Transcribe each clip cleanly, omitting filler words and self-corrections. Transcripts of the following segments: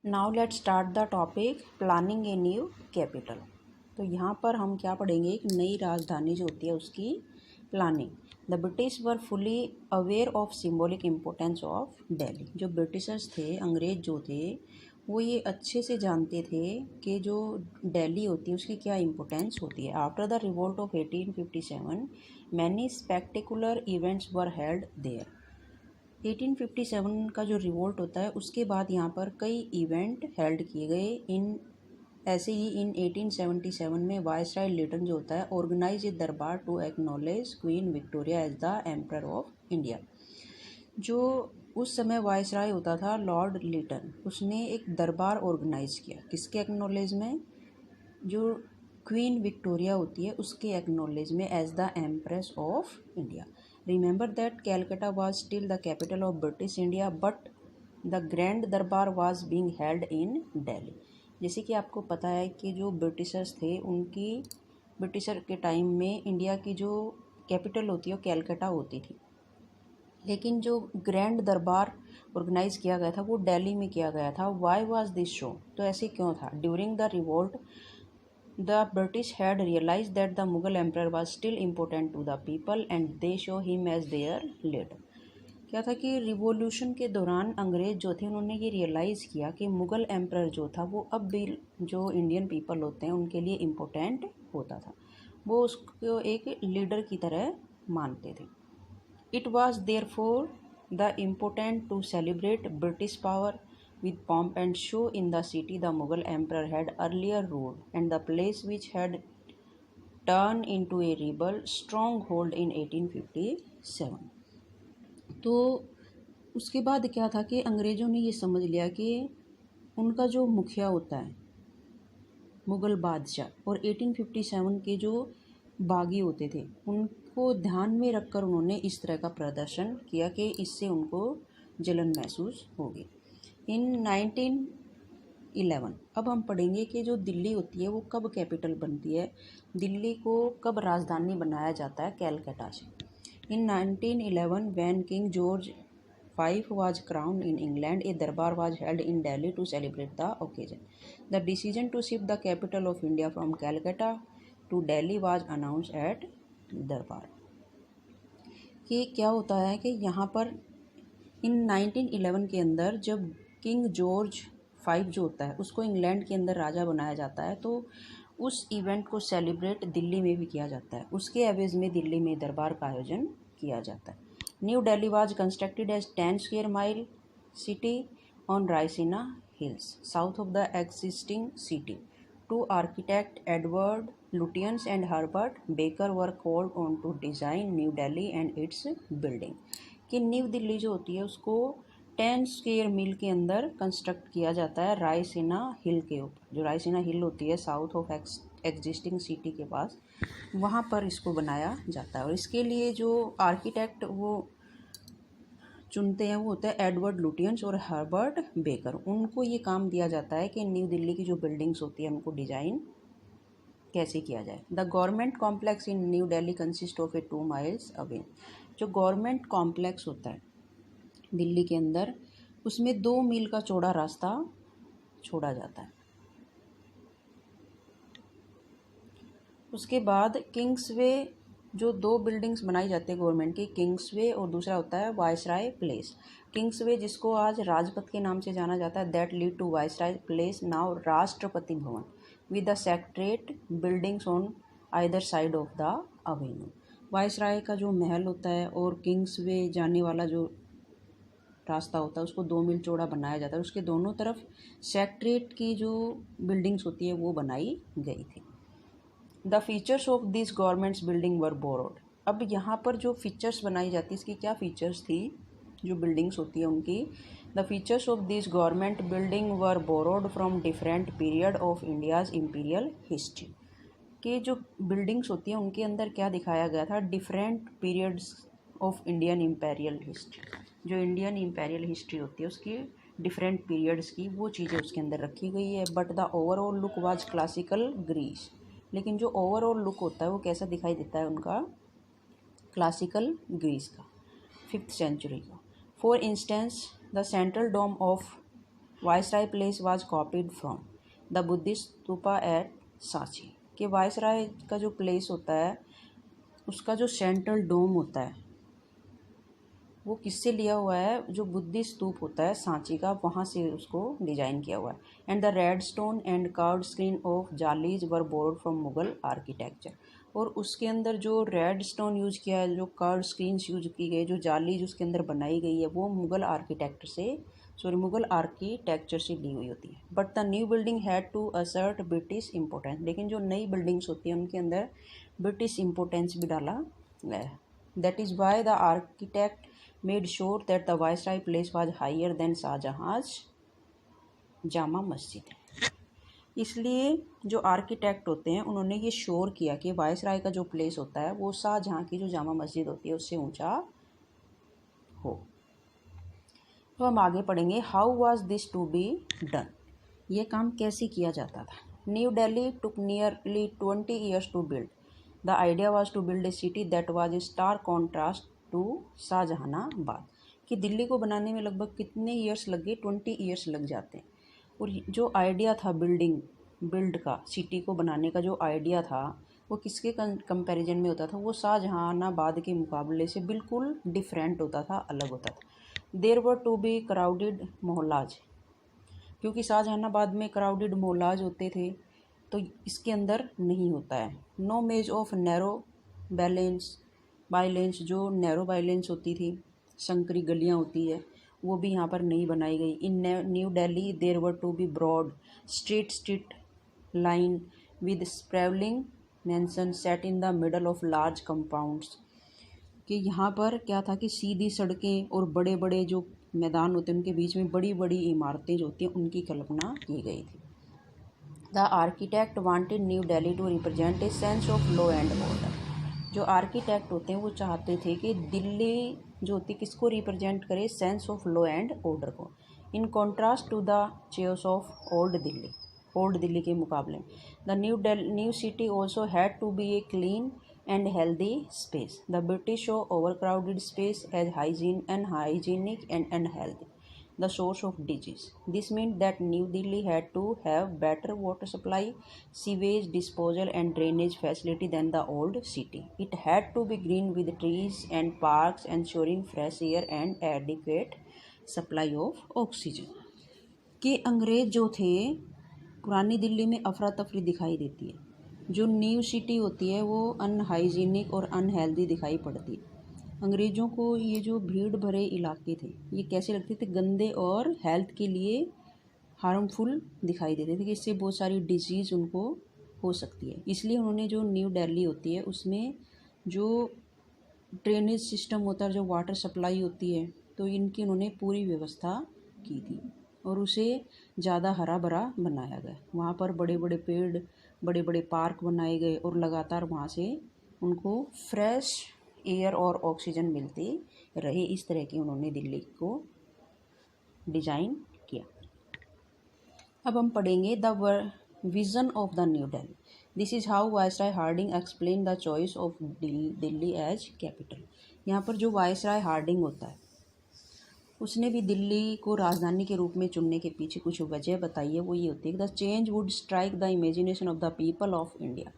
Now let's start the topic planning a new capital. तो यहाँ पर हम क्या पढ़ेंगे, एक नई राजधानी जो होती है उसकी planning. The British were fully aware of symbolic importance of Delhi. जो ब्रिटिशर्स थे, अंग्रेज जो थे, वो ये अच्छे से जानते थे कि जो दिल्ली होती है उसकी क्या इम्पोर्टेंस होती है। After the revolt of 1857 many spectacular events were held there. 1857 का जो रिवोल्ट होता है उसके बाद यहाँ पर कई इवेंट हेल्ड किए गए। ऐसे ही इन 1877 में वायसराय लिटन जो होता है organise a durbar to acknowledge Queen Victoria as the emperor of India. जो उस समय वायसराय होता था लॉर्ड लिटन, उसने एक दरबार ऑर्गेनाइज किया। किसके एक्नॉलेज में? जो क्वीन विक्टोरिया होती है उसके एक्नॉलेज में as the empress of India. Remember that Calcutta was still the capital of British India but the grand durbar was being held in Delhi. जैसे कि आपको पता है कि जो ब्रिटिशर्स थे उनकी ब्रिटिशर के टाइम में इंडिया की जो कैपिटल होती है वो कैलकाटा होती थी, लेकिन जो ग्रैंड दरबार ऑर्गेनाइज किया गया था वो दिल्ली में किया गया था। Why was this show? तो ऐसे क्यों था? During the revolt the British had realized that the Mughal emperor was still important to the people and they show him as their leader। क्या था कि रिवॉल्यूशन के दौरान अंग्रेज जो थे उन्होंने ये रियलाइज़ किया कि मुग़ल एम्परर जो था वो अब भी जो इंडियन पीपल होते हैं उनके लिए इम्पोर्टेंट होता था, वो उसको एक लीडर की तरह मानते थे। It was there for the important to celebrate British power with pomp and show in the city the Mughal emperor had earlier ruled, and the place which had turned into a rebel stronghold in 1857। तो उसके बाद क्या था कि अंग्रेज़ों ने ये समझ लिया कि उनका जो मुखिया होता है मुग़ल बादशाह और 1857 के जो बागी होते थे उनको ध्यान में रखकर उन्होंने इस तरह का प्रदर्शन किया कि इससे उनको जलन महसूस होगी। इन 1911 अब हम पढ़ेंगे कि जो दिल्ली होती है वो कब कैपिटल बनती है, दिल्ली को कब राजधानी बनाया जाता है कैलकाटा से। इन 1911 when king George V was crowned in England, a darbar was held in Delhi to celebrate the occasion। The decision to shift the capital of India from Calcutta to Delhi was announced at दरबार। कि क्या होता है कि यहाँ पर इन 1911 के अंदर जब किंग जॉर्ज V जो होता है उसको इंग्लैंड के अंदर राजा बनाया जाता है तो उस इवेंट को सेलिब्रेट दिल्ली में भी किया जाता है। उसके एवज में दिल्ली में दरबार का आयोजन किया जाता है। New Delhi was constructed as 10 square mile city on Raisina hills south of the existing city. Two architect Edward Lutyens and Herbert Baker were called on to design New Delhi and its building. कि न्यू दिल्ली जो होती है उसको 10 square मील के अंदर construct किया जाता है रायसीना हिल के ऊपर। जो रायसीना हिल होती है साउथ ऑफ एग्जिस्टिंग सिटी के पास, वहाँ पर इसको बनाया जाता है। और इसके लिए जो आर्किटेक्ट वो चुनते हैं वो होता है एडवर्ड लुटियंस और हर्बर्ट बेकर। उनको ये काम दिया जाता है कि न्यू दिल्ली की जो बिल्डिंग्स होती है उनको डिज़ाइन कैसे किया जाए। The government complex in new Delhi consist of A 2 miles away. जो गवर्नमेंट कॉम्प्लेक्स होता है दिल्ली के अंदर उसमें 2 मील का चौड़ा रास्ता छोड़ा जाता है। उसके बाद किंग्सवे जो 2 बिल्डिंग्स बनाई जाती है गवर्नमेंट की, किंग्सवे और दूसरा होता है वायसराय प्लेस। किंग्सवे जिसको आज राजपथ के नाम से जाना जाता है, that lead to viceroy place now Rashtrapati Bhavan with the secretariat buildings on either side of the avenue. Viceroy का जो महल होता है और किंग्सवे जाने वाला जो रास्ता होता है उसको 2 मील चौड़ा बनाया जाता है। उसके दोनों तरफ सेक्रेटरीट की जो बिल्डिंग्स होती है वो बनाई गई थी। The features of this governments building were borrowed. अब यहाँ पर जो फीचर्स बनाई जाती है इसकी क्या फीचर्स थी, जो बिल्डिंग्स होती है उनकी। The features of this government building were borrowed from different period of India's imperial history. के जो बिल्डिंग्स होती हैं उनके अंदर क्या दिखाया गया था, different periods of Indian imperial history. जो इंडियन इम्पेरियल हिस्ट्री होती है उसकी डिफरेंट पीरियड्स की वो चीज़ें उसके अंदर रखी गई है। But the overall look was classical Greece. लेकिन जो ओवरऑल लुक होता है वो कैसा दिखाई देता है उनका, क्लासिकल ग्रीस का, 5th century का। For instance the central dome of viceroy place was copied from the Buddhist stupa at Sanchi. कि वायसराय का जो प्लेस होता है उसका जो सेंट्रल डोम होता है वो किससे लिया हुआ है, जो बुद्धिस्ट स्तूप होता है सांची का, वहाँ से उसको डिजाइन किया हुआ है। And the red stone and curved screen of jalis were borrowed from Mughal architecture. और उसके अंदर जो रेड स्टोन यूज किया है, जो कर्व्ड स्क्रीन्स यूज की गई, जो जालीज उसके अंदर बनाई गई है, वो मुगल आर्किटेक्चर से ली हुई होती है। But the new building had to assert British importance. लेकिन जो नई बिल्डिंग्स होती हैं उनके अंदर ब्रिटिश इंपोर्टेंस भी डाला गया है। That is why the architect made sure that the Viceroy place was higher than शाहजहां's जामा मस्जिद। इसलिए जो आर्किटेक्ट होते हैं उन्होंने ये श्योर किया कि वायसराय का जो प्लेस होता है वो शाहजहां की जो जामा मस्जिद होती है उससे ऊंचा हो। तो हम आगे पढ़ेंगे how was this to be done. ये काम कैसे किया जाता था। New Delhi took nearly 20 years to build. The idea was to build a city that was a star contrast to Shahjahanabad. कि दिल्ली को बनाने में लगभग कितने ईयर्स लग गए, 20 ईयर्स लग जाते हैं। और जो आइडिया था बिल्ड का, सिटी को बनाने का जो आइडिया था वो किसके कंपैरिजन में होता था, वो शाहजहानाबाद के मुकाबले से बिल्कुल डिफरेंट होता था, अलग होता था। There were to be crowded mohallas, क्योंकि शाहजहानाबाद में क्राउडेड मोहल्लाज होते थे तो इसके अंदर नहीं होता है। नो मेज ऑफ नैरो बाइलेंस, जो नैरो बाइलेंस होती थी, संकरी गलियां होती है, वो भी यहाँ पर नहीं बनाई गई। In new Delhi there were to be broad street line with sprawling mansion set in the middle of large compounds. कि यहाँ पर क्या था कि सीधी सड़कें और बड़े बड़े जो मैदान होते हैं उनके बीच में बड़ी बड़ी इमारतें जो होती हैं उनकी कल्पना की गई थी। The architect wanted New Delhi to represent a sense of law and order. जो आर्किटेक्ट होते हैं वो चाहते थे कि दिल्ली जो होती किसको रिप्रेजेंट करे, sense of law and order को, इन कॉन्ट्रास्ट टू द चेयर्स ऑफ ओल्ड दिल्ली के मुकाबले। The new city also had to be a clean and healthy space. The British saw overcrowded space as hygienic and unhealthy, the source of disease. This meant that New Delhi had to have better water supply, sewage disposal and drainage facility than the old city. It had to be green with trees and parks, ensuring fresh air and adequate supply of oxygen. कि अंग्रेज जो थे पुरानी दिल्ली में अफरा तफरी दिखाई देती है, जो न्यू सिटी होती है वो अनहाइजीनिक और अनहेल्दी दिखाई पड़ती है। अंग्रेज़ों को ये जो भीड़ भरे इलाके थे ये कैसे लगते थे, गंदे और हेल्थ के लिए हार्मफुल दिखाई देते थे, कि इससे बहुत सारी डिजीज़ उनको हो सकती है। इसलिए उन्होंने जो न्यू दिल्ली होती है उसमें जो ड्रेनेज सिस्टम होता है, जो वाटर सप्लाई होती है, तो इनकी उन्होंने पूरी व्यवस्था की थी और उसे ज़्यादा हरा भरा बनाया गया। वहाँ पर बड़े बड़े पेड़, बड़े बड़े पार्क बनाए गए और लगातार वहाँ से उनको फ्रेश एयर और ऑक्सीजन मिलती रहे। इस तरह की उन्होंने दिल्ली को डिज़ाइन किया। अब हम पढ़ेंगे the vision of the New Delhi. This is how viceroy Hardinge explain the choice of Delhi as capital. यहाँ पर जो वायसराय हार्डिंग होता है उसने भी दिल्ली को राजधानी के रूप में चुनने के पीछे कुछ वजह बताई है। वो ये होती है the change would strike the imagination of the people of India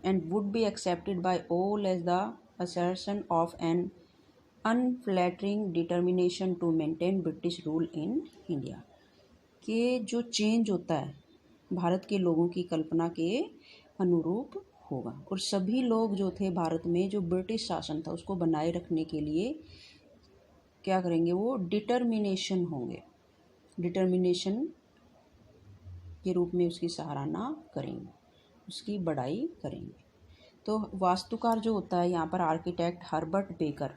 and would be accepted by all as the assertion of an unflattering determination to maintain British rule in India। कि जो चेंज होता है भारत के लोगों की कल्पना के अनुरूप होगा और सभी लोग जो थे भारत में जो ब्रिटिश शासन था उसको बनाए रखने के लिए क्या करेंगे, वो डिटर्मिनेशन होंगे, डिटर्मिनेशन के रूप में उसकी सराहना करेंगे, उसकी बड़ाई करेंगे। तो वास्तुकार जो होता है यहाँ पर आर्किटेक्ट हर्बर्ट बेकर,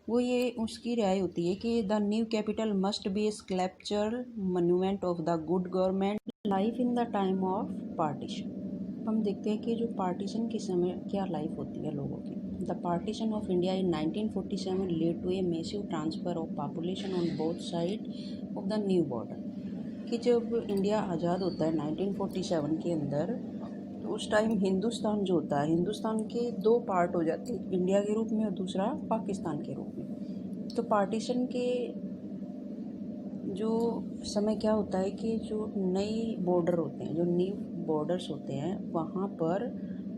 वो ये उसकी राय होती है कि the new capital must be A sculptural monument of the good government life in the time of partition. हम देखते हैं कि जो पार्टीशन के समय क्या लाइफ होती है लोगों की। The partition of India in 1947 led to a massive transfer of population on both side of the new border. कि जब इंडिया आज़ाद होता है 1947 के अंदर, तो उस टाइम हिंदुस्तान जो होता है, हिंदुस्तान के दो पार्ट हो जाते हैं, इंडिया के रूप में और दूसरा पाकिस्तान के रूप में। तो पार्टीशन के जो समय क्या होता है कि जो नई बॉर्डर होते हैं, जो न्यू बॉर्डर्स होते हैं, वहाँ पर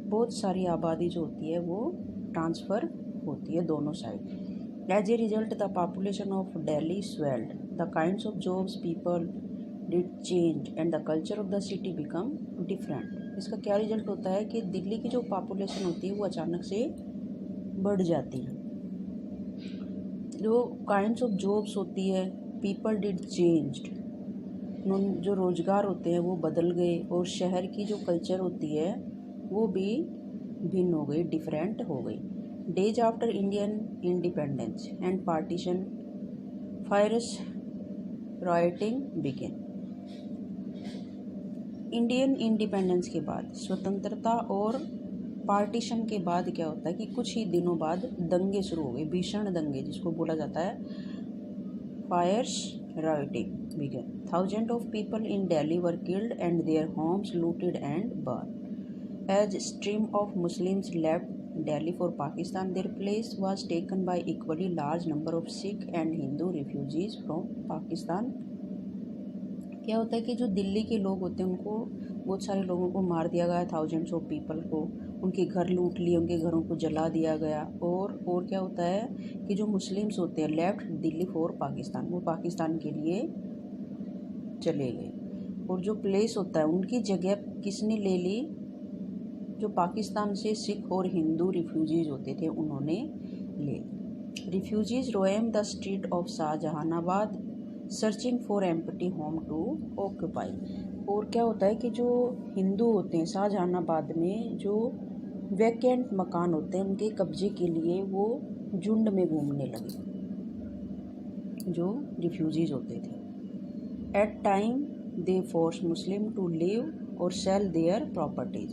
बहुत सारी आबादी जो होती है वो ट्रांसफ़र होती है दोनों side. As a result the population of Delhi swelled, the kinds of jobs people did change and the culture of the city become different. इसका क्या रिजल्ट होता है कि दिल्ली की जो पॉपुलेशन होती है वो अचानक से बढ़ जाती है। जो काइंड्स ऑफ जॉब्स होती है, पीपल डिड चेंज्ड, जो रोज़गार होते हैं वो बदल गए, और शहर की जो कल्चर होती है वो भी भिन्न हो गई, डिफरेंट हो गई। Days after Indian independence and partition, fierce rioting begin. Indian independence के बाद, स्वतंत्रता और पार्टीशन के बाद क्या होता है कि कुछ ही दिनों बाद दंगे शुरू हो गए, भीषण दंगे जिसको बोला जाता है fierce rioting began. Thousands of people in Delhi were killed and their homes looted and burned. As stream of Muslims left Delhi for Pakistan, their place was taken by equally large number of Sikh and Hindu refugees from Pakistan. क्या होता है कि जो दिल्ली के लोग होते हैं उनको, बहुत सारे लोगों को मार दिया गया, थाउजेंड्स ऑफ पीपल को, उनके घर लूट लिए, उनके घरों को जला दिया गया। और क्या होता है कि जो मुस्लिम्स होते हैं लेफ्ट दिल्ली फॉर पाकिस्तान, वो पाकिस्तान के लिए चले गए। और जो प्लेस होता है उनकी जगह किसने ले ली, जो पाकिस्तान से सिख और हिंदू रिफ्यूजीज होते थे उन्होंने ले। Refugees roamed the street of Shahjahanabad searching for empty home to occupy. और क्या होता है कि जो हिंदू होते हैं शाहजहानाबाद में जो वैकेंट मकान होते हैं उनके कब्जे के लिए वो झुंड में घूमने लगे, जो रिफ्यूजीज होते थे। At time they force Muslim to leave और सेल देयर प्रॉपर्टीज।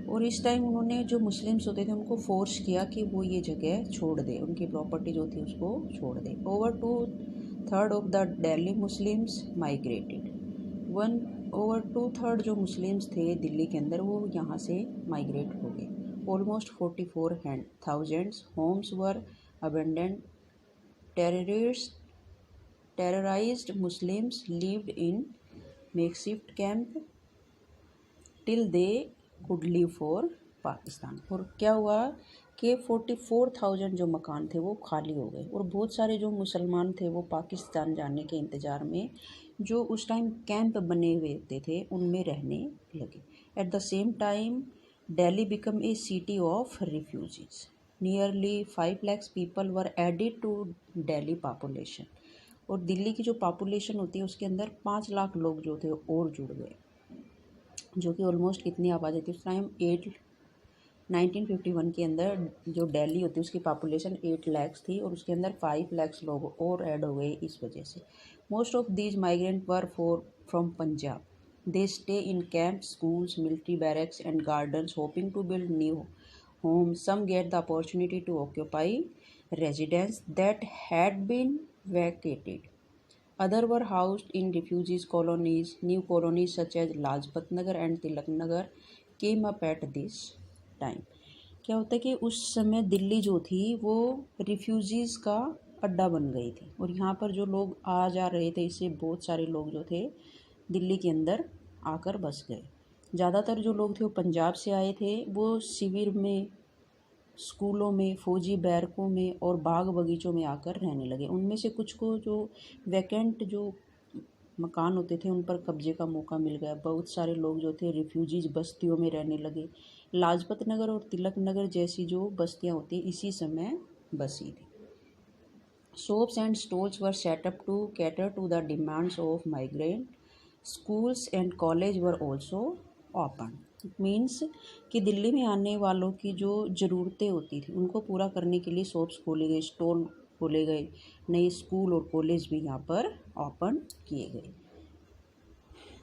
और इस टाइम उन्होंने जो मुस्लिम्स होते थे उनको फोर्स किया कि वो ये जगह छोड़ दे, उनकी प्रॉपर्टी जो थी उसको छोड़ दे। Over 2/3 of the Delhi Muslims migrated. 2/3 जो मुस्लिम्स थे दिल्ली के अंदर वो यहाँ से माइग्रेट हो गए। Almost 44,000 Holmes were abandoned. terrorized Muslims lived in makeshift camp till they could leave for Pakistan. और क्या हुआ कि 44,000 जो मकान थे वो खाली हो गए, और बहुत सारे जो मुसलमान थे वो पाकिस्तान जाने के इंतज़ार में जो उस टाइम कैंप बने हुए थे उनमें रहने लगे। At the same time Delhi become a city of refugees. Nearly 5 lakhs people were added to Delhi population. और दिल्ली की जो पॉपुलेशन होती है उसके अंदर 5 लाख लोग जो थे और जुड़ गए, जो कि ऑलमोस्ट कितनी आबादी थी उस टाइम 1951 के अंदर जो दिल्ली होती है उसकी पॉपुलेशन 8 lakhs थी, और उसके अंदर 5 lakhs लोग और ऐड हो गए इस वजह से। Most of these migrant were from Punjab. They stay in camp, schools, military barracks and gardens hoping to build new homes. Some get the opportunity to occupy residence that had been vacated. Other were housed in refugees colonies. New colonies such as Lajpat Nagar and Tilak Nagar came up at this time. क्या होता है कि उस समय दिल्ली जो थी वो refugees का अड्डा बन गई थी, और यहाँ पर जो लोग आ जा रहे थे इससे बहुत सारे लोग जो थे दिल्ली के अंदर आकर बस गए। ज़्यादातर जो लोग थे वो पंजाब से आए थे, वो शिविर में, स्कूलों में, फौजी बैरकों में और बाग बगीचों में आकर रहने लगे। उनमें से कुछ को जो वैकेंट जो मकान होते थे उन पर कब्जे का मौका मिल गया। बहुत सारे लोग जो थे रिफ्यूजीज बस्तियों में रहने लगे। लाजपत नगर और तिलक नगर जैसी जो बस्तियां होती हैं इसी समय बसी थी। Shops and stalls were set up to cater to the demands of migrant. Schools and college were also open. It means कि दिल्ली में आने वालों की जो ज़रूरतें होती थी उनको पूरा करने के लिए शॉप्स खोले गए, स्टॉल खोले गए, नए स्कूल और कॉलेज भी यहाँ पर ओपन किए गए।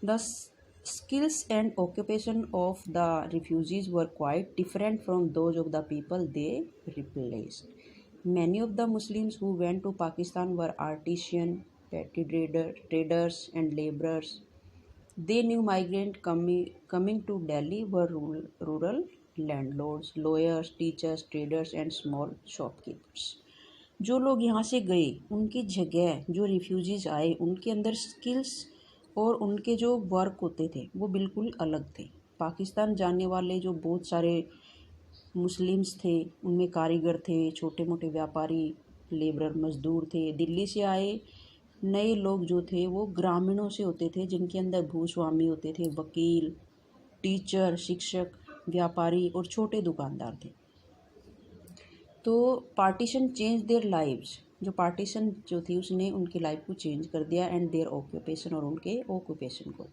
The skills and occupation of the refugees were quite different from those of the people they replaced. Many of the Muslims who went to Pakistan were artisans, petty traders, and laborers. They new migrants coming to Delhi were rural landlords, lawyers, teachers, traders, and small shopkeepers. जो लोग यहाँ से गए उनकी जगह जो refugees आए उनके अंदर स्किल्स और उनके जो वर्क होते थे वो बिल्कुल अलग थे। पाकिस्तान जाने वाले जो बहुत सारे मुस्लिम्स थे उनमें कारीगर थे, छोटे मोटे व्यापारी, लेबर मज़दूर थे। दिल्ली से आए नए लोग जो थे वो ग्रामीणों से होते थे, जिनके अंदर भूस्वामी होते थे, वकील, टीचर, शिक्षक, व्यापारी और छोटे दुकानदार थे। तो पार्टीशन चेंज देयर लाइव्स, जो पार्टीशन जो थी उसने उनकी लाइफ को चेंज कर दिया एंड देयर ऑक्यूपेशन, और उनके ऑक्यूपेशन को।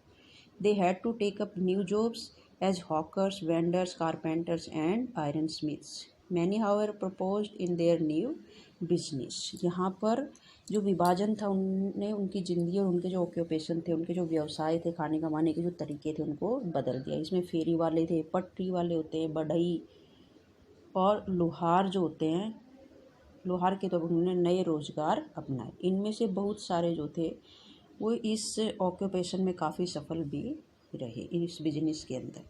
They had to take up new jobs as hawkers, vendors, carpenters and iron smiths. Many however proposed in their new business. यहाँ पर जो विभाजन था उनने उनकी ज़िंदगी और उनके जो ऑक्यूपेशन थे, उनके जो व्यवसाय थे, खाने कमाने के जो तरीके थे, उनको बदल दिया। इसमें फेरी वाले थे, पटरी वाले होते हैं, बढ़ई और लोहार जो होते हैं, लोहार के तौर पर उन्होंने नए रोज़गार अपनाए। इनमें से बहुत सारे जो थे वो इस ऑक्यूपेशन में काफ़ी सफल भी रहे इस बिजनेस के अंदर।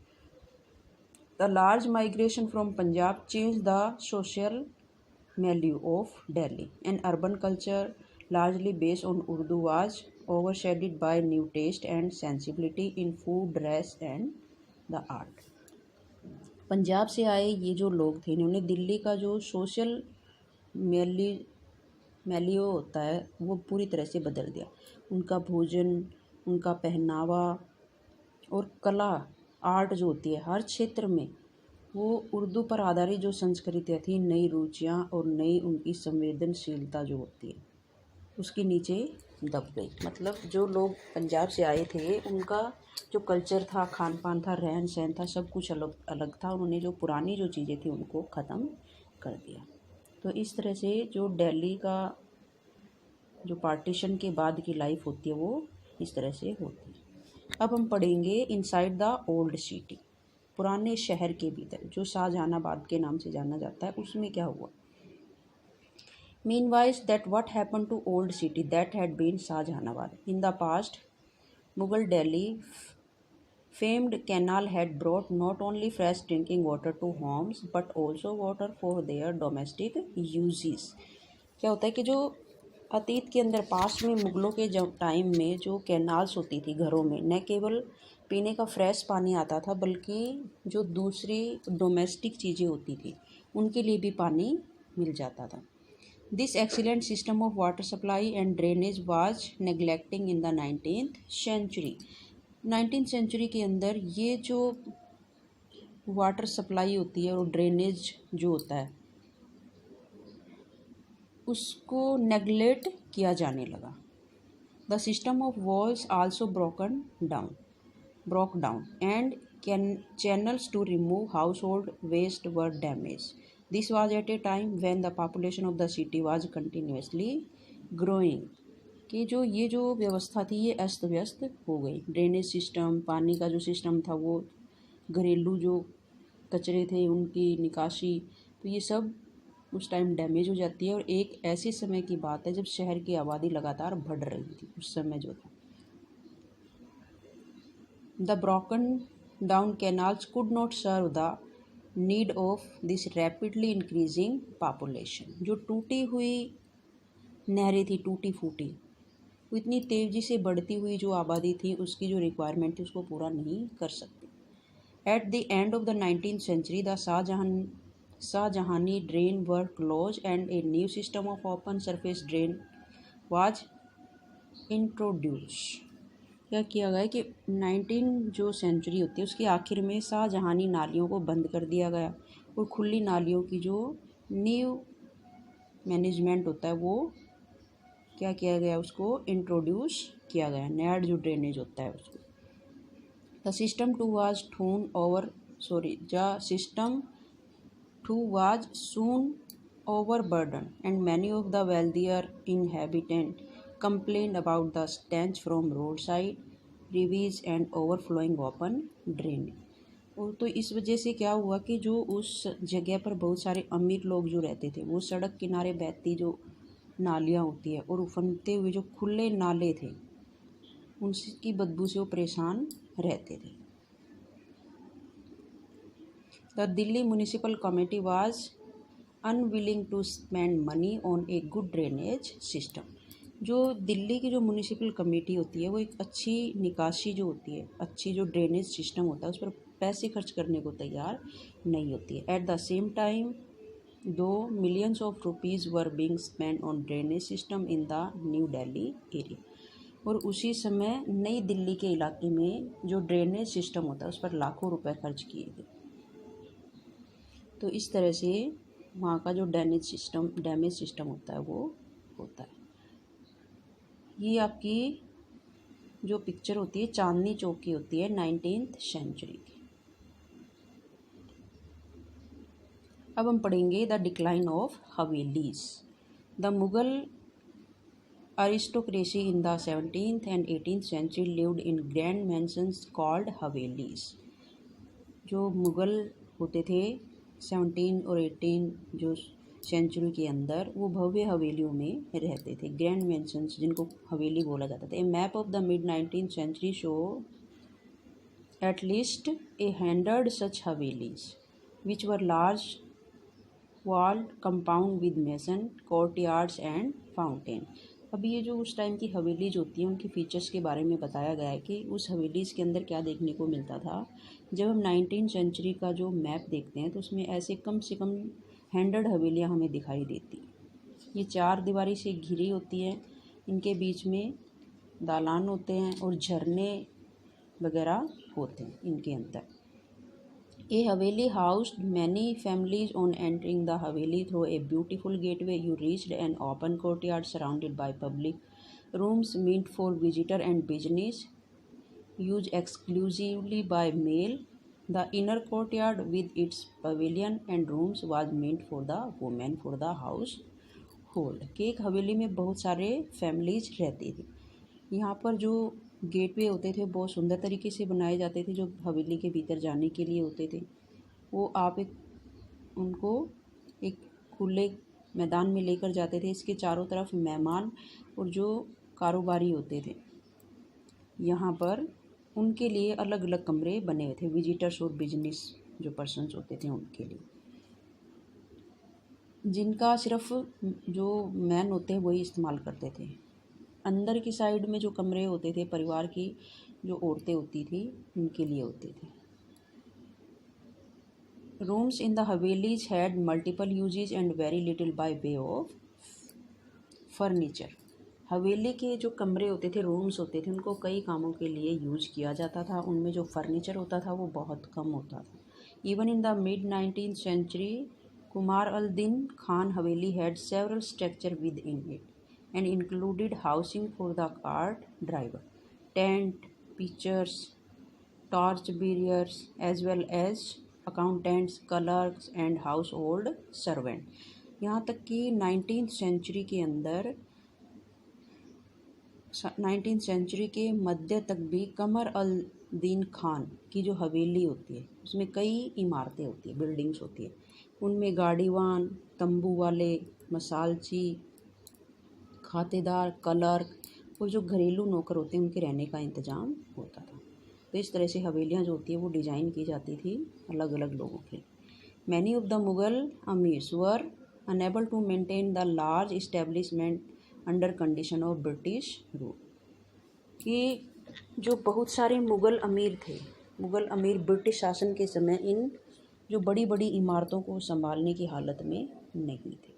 The large migration from Punjab change the social milieu of Delhi, and urban culture largely based on Urdu was overshadowed by new taste and sensibility in food, dress and the art. Punjab से आए ये जो लोग थे इन्होंने दिल्ली का जो सोशल मेलियो होता है वो पूरी तरह से बदल दिया। उनका भोजन, उनका पहनावा और कला, आर्ट जो होती है हर क्षेत्र में वो उर्दू पर आधारित जो संस्कृतियाँ थी, नई रुचियाँ और नई उनकी संवेदनशीलता जो होती है उसके नीचे दब गई। मतलब जो लोग पंजाब से आए थे उनका जो कल्चर था, खान पान था, रहन सहन था, सब कुछ अलग अलग था। उन्होंने जो पुरानी जो चीज़ें थी उनको ख़त्म कर दिया। तो इस तरह से जो दिल्ली का जो पार्टीशन के बाद की लाइफ होती है वो इस तरह से होती है। अब हम पढ़ेंगे इनसाइड द ओल्ड सिटी, पुराने शहर के भीतर जो शाहजहानाबाद के नाम से जाना जाता है, उसमें क्या हुआ। Meanwhile, that what happened to old city that had been Shahjahanabad. In the past, Mughal Delhi famed canal had brought not only fresh drinking water to homes but also water for their domestic uses. क्या होता है कि जो अतीत के अंदर पास में मुग़लों के जब टाइम में जो कैनाल्स होती थी घरों में, न केवल पीने का फ्रेश पानी आता था बल्कि जो दूसरी डोमेस्टिक चीज़ें होती थी उनके लिए भी पानी मिल जाता था। This excellent system of water supply and drainage was neglecting in the 19th century. 19th century के अंदर ये जो वाटर सप्लाई होती है और ड्रेनेज जो होता है उसको नेगलेक्ट किया जाने लगा। The system of walls also broke down and channels to remove household waste were damaged. This was at a time when the population of the city was continuously growing. कि जो ये जो व्यवस्था थी ये अस्त व्यस्त हो गई। ड्रेनेज सिस्टम, पानी का जो सिस्टम था, वो घरेलू जो कचरे थे उनकी निकासी, तो ये सब उस टाइम डैमेज हो जाती है। और एक ऐसे समय की बात है जब शहर की आबादी लगातार बढ़ रही थी, उस समय जो था। The broken down canals could not serve the need of this rapidly increasing population. जो टूटी हुई नहरें थी, टूटी फूटी, वो इतनी तेज़ी से बढ़ती हुई जो आबादी थी उसकी जो रिक्वायरमेंट थी उसको पूरा नहीं कर सकती। At the end of the 19th century the Shahjahani drain were close and a new system of open surface drain was introduce. क्या किया गया कि 19 जो सेंचुरी होती है उसके आखिर में शाहजहानी नालियों को बंद कर दिया गया और खुली नालियों की जो न्यू मैनेजमेंट होता है वो क्या किया गया, उसको इंट्रोड्यूस किया गया। नया जो ड्रेनेज होता है उसको। The system too was soon overburdened, and many of the wealthier inhabitants complained about the stench from roadside revees and overflowing open drainage. और तो इस वजह से क्या हुआ कि जो उस जगह पर बहुत सारे अमीर लोग जो रहते थे वो सड़क किनारे बहती जो नालियाँ होती है और उफनते हुए जो खुले नाले थे उनकी बदबू से वो परेशान रहते थे। The Delhi municipal committee was unwilling to spend money on a good drainage system. जो दिल्ली की जो म्यूनिसिपल कमेटी होती है वो एक अच्छी निकासी जो होती है, अच्छी जो ड्रेनेज सिस्टम होता है उस पर पैसे खर्च करने को तैयार नहीं होती है। एट द सेम टाइम दो millions of rupees were being spend on drainage system in the New Delhi area. और उसी समय नई दिल्ली के इलाके में जो ड्रेनेज सिस्टम होता है उस पर लाखों रुपए खर्च किए गए। तो इस तरह से वहाँ का जो डैमेज सिस्टम होता है वो होता है। ये आपकी जो पिक्चर होती है चांदनी चौक की होती है 19th सेंचुरी की। अब हम पढ़ेंगे the decline of havelis. The Mughal aristocracy in the 17th and 18th century lived in grand mansions called havelis. जो मुगल होते थे 17 और 18 जो सेंचुरी के अंदर, वो भव्य हवेलियों में रहते थे, ग्रैंड मैंशंस जिनको हवेली बोला जाता था। A map of the mid 19th century shows at least 100 such havelis which were large walled compound with mason courtyards and fountain। अब ये जो उस टाइम की हवेलीज होती हैं उनकी फीचर्स के बारे में बताया गया है कि उस हवेलीज के अंदर क्या देखने को मिलता था। जब हम 19th सेंचुरी का जो मैप देखते हैं तो उसमें ऐसे कम से कम 100 हवेलियाँ हमें दिखाई देती। ये 4 दीवारी से घिरी होती हैं, इनके बीच में दालान होते हैं और झरने वगैरह होते हैं इनके अंदर। A Haveli housed many families. On entering the Haveli through a beautiful gateway, you reached an open courtyard surrounded by public rooms meant for visitor and business, used exclusively by male. The inner courtyard with its pavilion and rooms was meant for the women for the household। कि एक हवेली में बहुत सारे families रहती थी। यहाँ पर जो गेटवे होते थे बहुत सुंदर तरीके से बनाए जाते थे, जो हवेली के भीतर जाने के लिए होते थे। वो आप उनको एक खुले मैदान में लेकर जाते थे। इसके चारों तरफ मेहमान और जो कारोबारी होते थे यहाँ पर उनके लिए अलग अलग कमरे बने हुए थे, विजिटर्स और बिजनेस जो पर्सन्स होते थे उनके लिए, जिनका सिर्फ जो मैन होते हैं वही इस्तेमाल करते थे। अंदर की साइड में जो कमरे होते थे परिवार की जो औरतें होती थी उनके लिए होते थे। Rooms in the havelis had multiple uses and very little by way of furniture. Haveli के जो कमरे होते थे, रूम्स होते थे, उनको कई कामों के लिए यूज किया जाता था। उनमें जो फर्नीचर होता था वो बहुत कम होता था। Even in the mid 19th सेंचुरी Qamar al Din Khan haveli had several structure within it and included housing for the cart driver, tent pitchers, torch bearers, as well as accountants, clerks and household servant। यहाँ तक कि 19th सेंचुरी के अंदर 19th century के मध्य तक भी कमर अल दीन खान की जो हवेली होती है उसमें कई इमारतें होती है, बिल्डिंग्स होती है। उनमें गाड़ीवान, तंबू वाले, मसालची, खातेदार, क्लर्क और जो घरेलू नौकर होते हैं उनके रहने का इंतज़ाम होता था। तो इस तरह से हवेलियाँ जो होती है वो डिज़ाइन की जाती थी अलग अलग लोगों के लिए। Many of the Mughal amirs were unable to maintain the large establishment under condition of British rule. कि जो बहुत सारे मुगल अमीर थे, मुगल अमीर ब्रिटिश शासन के समय इन जो बड़ी बड़ी इमारतों को संभालने की हालत में नहीं थे।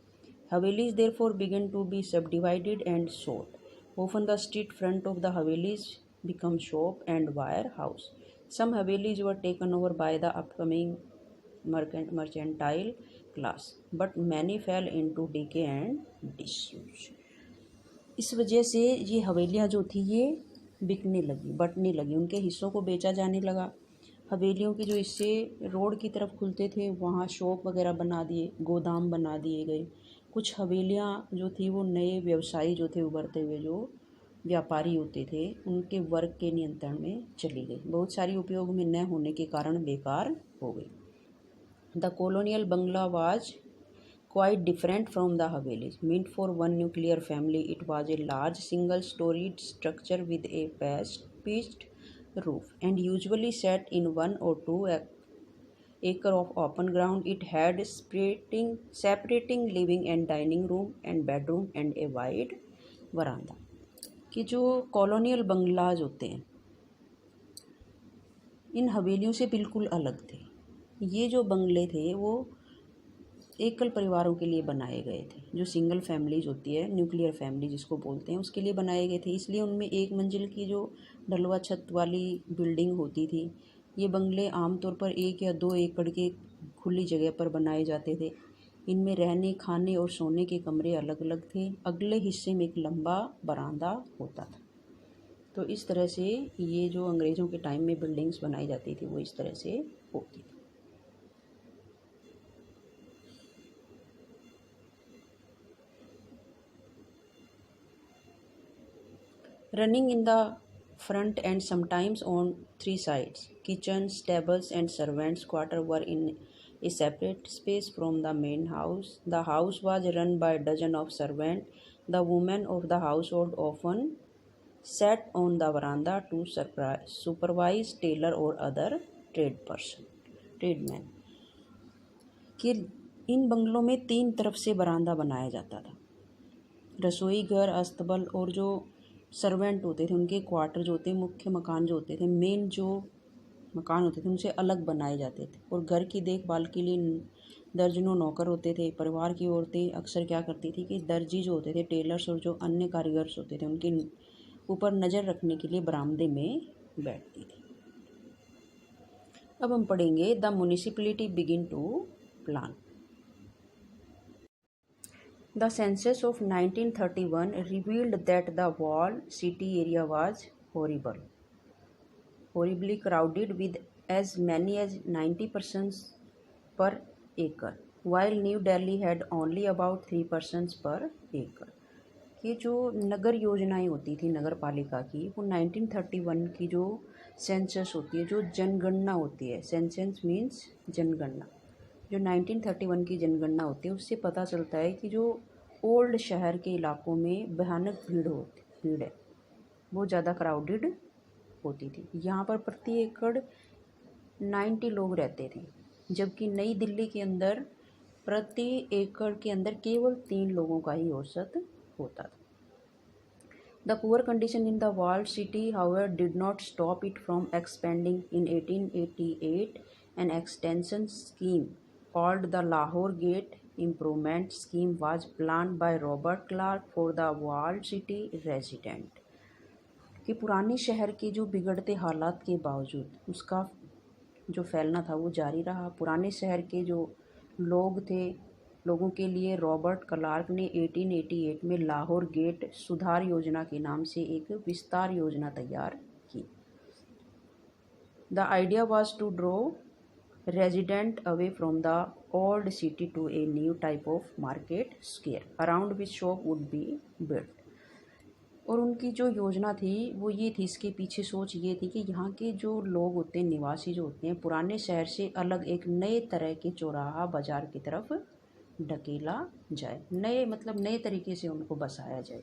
Havelis therefore began to be subdivided and sold. Often the street front of the Havelis become shop and warehouse. Some Havelis were taken over by the upcoming mercantile class, but many fell into decay and disuse। इस वजह से ये हवेलियाँ जो थी ये बिकने लगी, बंटने लगी, उनके हिस्सों को बेचा जाने लगा। हवेलियों के जो हिस्से रोड की तरफ खुलते थे वहाँ शॉप वगैरह बना दिए, गोदाम बना दिए गए। कुछ हवेलियाँ जो थी वो नए व्यवसायी जो थे, उभरते हुए जो व्यापारी होते थे, उनके वर्ग के नियंत्रण में चली गई। बहुत सारी उपयोग में न होने के कारण बेकार हो गई। The colonial bungalow was quite different from the havelis. Meant for one nuclear family, it was a large single storeyed structure with a pitched roof and usually set in one or two acre of open ground. It had separating living and dining room and bedroom and a wide veranda. कि जो colonial बंगलाज होते हैं इन हवेलियों से बिल्कुल अलग थे। ये जो बंगले थे वो एकल परिवारों के लिए बनाए गए थे, जो सिंगल फैमिलीज होती है, न्यूक्लियर फैमिली जिसको बोलते हैं, उसके लिए बनाए गए थे। इसलिए उनमें एक मंजिल की जो ढलुआ छत वाली बिल्डिंग होती थी। ये बंगले आमतौर पर 1 या 2 एकड़ के खुली जगह पर बनाए जाते थे। इनमें रहने, खाने और सोने के कमरे अलग अलग थे। अगले हिस्से में एक लंबा बरामदा होता था। तो इस तरह से ये जो अंग्रेज़ों के टाइम में बिल्डिंग्स बनाई जाती थी वो इस तरह से होती थी। Running in the front and sometimes on 3 sides. Kitchen, stables and servants' quarter were in a separate space from the main house. The house was run by a dozen of servants. The women of the household often sat on the veranda to supervise tailor or other tradesmen. कि इन बंगलों में 3 तरफ से बरामदा बनाया जाता था। रसोई घर, अस्तबल और जो सर्वेंट होते थे उनके क्वार्टर जो होते हैं, मुख्य मकान जो होते थे, मेन जो मकान होते थे उनसे अलग बनाए जाते थे। और घर की देखभाल के लिए दर्जनों नौकर होते थे। परिवार की औरतें अक्सर क्या करती थी कि दर्जी जो होते थे, टेलर्स और जो अन्य कारीगर्स होते थे उनके ऊपर नज़र रखने के लिए बरामदे में बैठती थी। अब हम पढ़ेंगे the municipality begin to plan. The census of 1931 revealed that the walled city area was horribly crowded with as many as 90 persons per acre, while New Delhi had only about 3 persons per acre. कि जो नगर योजनाएं होती थी नगर पालिका की, वो 1931 की जो सेंसस होती है, जो जनगणना होती है, सेंसस मीन्स जनगणना, जो 1931 की जनगणना होती है उससे पता चलता है कि जो ओल्ड शहर के इलाकों में भयानक भीड़ है, वो ज़्यादा क्राउडेड होती थी। यहाँ पर प्रति एकड़ 90 लोग रहते थे, जबकि नई दिल्ली के अंदर प्रति एकड़ के अंदर केवल 3 लोगों का ही औसत होता था। The poor condition in the walled city, however, did not stop it from expanding. In 1888, an extension scheme called the Lahore Gate Improvement Scheme was planned by Robert Clark for the walled city resident. कि पुराने शहर के जो बिगड़ते हालात के बावजूद उसका जो फैलना था वो जारी रहा। पुराने शहर के जो लोगों के लिए रॉबर्ट क्लार्क ने 1888 में लाहौर गेट सुधार योजना के नाम से एक विस्तार योजना तैयार की। The idea was to draw resident away from the old city to a new type of market square around which shop would be built. और उनकी जो योजना थी वो ये थी, इसके पीछे सोच ये थी कि यहाँ के जो लोग होते हैं, निवासी जो होते हैं, पुराने शहर से अलग एक नए तरह के चौराहा बाजार की तरफ ढकेला जाए, नए तरीके से उनको बसाया जाए।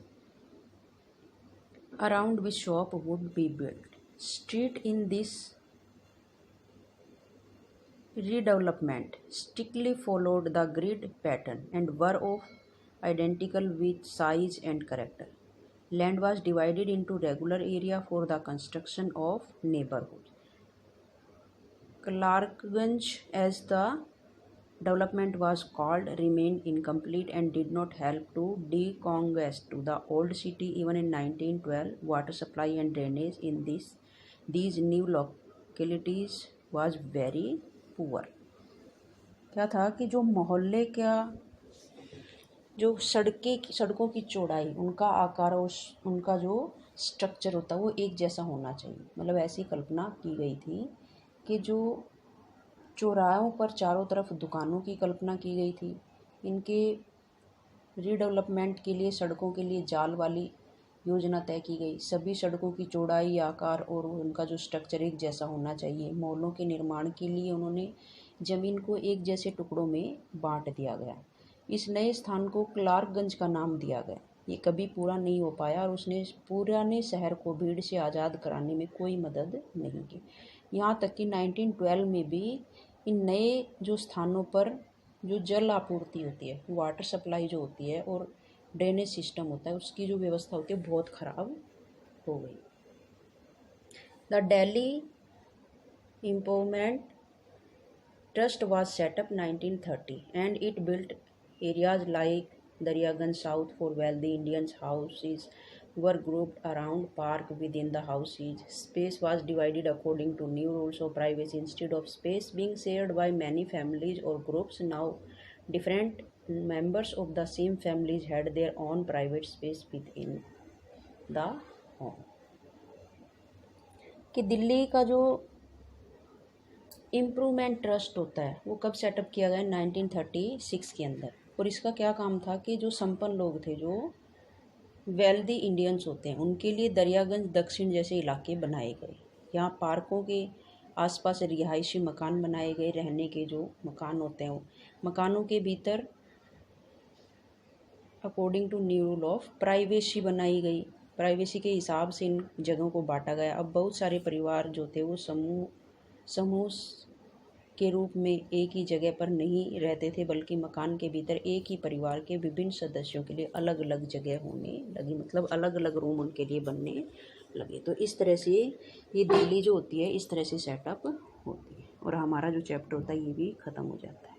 Around which shop would be built. Street in this redevelopment strictly followed the grid pattern and were of identical with size and character. Land was divided into regular area for the construction of neighborhoods. Clarkganj, as the development was called, remained incomplete and did not help to decongest to the old city. Even in 1912, water supply and drainage in these new localities was very poor. क्या था कि जो मोहल्ले का जो सड़कों की चौड़ाई, उनका आकार और उनका जो स्ट्रक्चर होता है वो एक जैसा होना चाहिए। मतलब ऐसी कल्पना की गई थी कि जो चौराहों पर चारों तरफ दुकानों की कल्पना की गई थी। इनके रीडेवलपमेंट के लिए सड़कों के लिए जाल वाली योजना तय की गई। सभी सड़कों की चौड़ाई, आकार और उनका जो स्ट्रक्चर एक जैसा होना चाहिए। मॉलों के निर्माण के लिए उन्होंने ज़मीन को एक जैसे टुकड़ों में बांट दिया गया। इस नए स्थान को क्लार्कगंज का नाम दिया गया। ये कभी पूरा नहीं हो पाया और उसने पुराने शहर को भीड़ से आज़ाद कराने में कोई मदद नहीं की। यहाँ तक कि 1912 में भी इन नए जो स्थानों पर जो जल आपूर्ति होती है, वाटर सप्लाई जो होती है और ड्रेनेज सिस्टम होता है, उसकी जो व्यवस्था होती है बहुत ख़राब हो गई। The Delhi improvement trust was set up 1930 and it built areas like Daryaganj South for wealthy Indians. Houses were grouped around park within the houses. Space was divided according to new rules of privacy instead of space being shared by many families or groups. Now different members of the same families had their own private space within the home. कि दिल्ली का जो improvement trust होता है वो कब setup किया गया? 1936 के अंदर। और इसका क्या काम था कि जो संपन्न लोग थे, जो वेल्दी इंडियंस होते हैं, उनके लिए दरियागंज दक्षिण जैसे इलाके बनाए गए। यहाँ पार्कों के आसपास रिहायशी मकान बनाए गए, रहने के जो मकान होते हैं वो मकानों के भीतर according to new rule of privacy बनाई गई। प्राइवेसी के हिसाब से इन जगहों को बांटा गया। अब बहुत सारे परिवार जो थे वो समूह के रूप में एक ही जगह पर नहीं रहते थे, बल्कि मकान के भीतर एक ही परिवार के विभिन्न सदस्यों के लिए अलग अलग जगह होने लगी, मतलब अलग अलग रूम उनके लिए बनने लगे। तो इस तरह से ये दिल्ली जो होती है इस तरह से सेटअप होती है और हमारा जो चैप्टर होता है ये भी ख़त्म हो जाता है।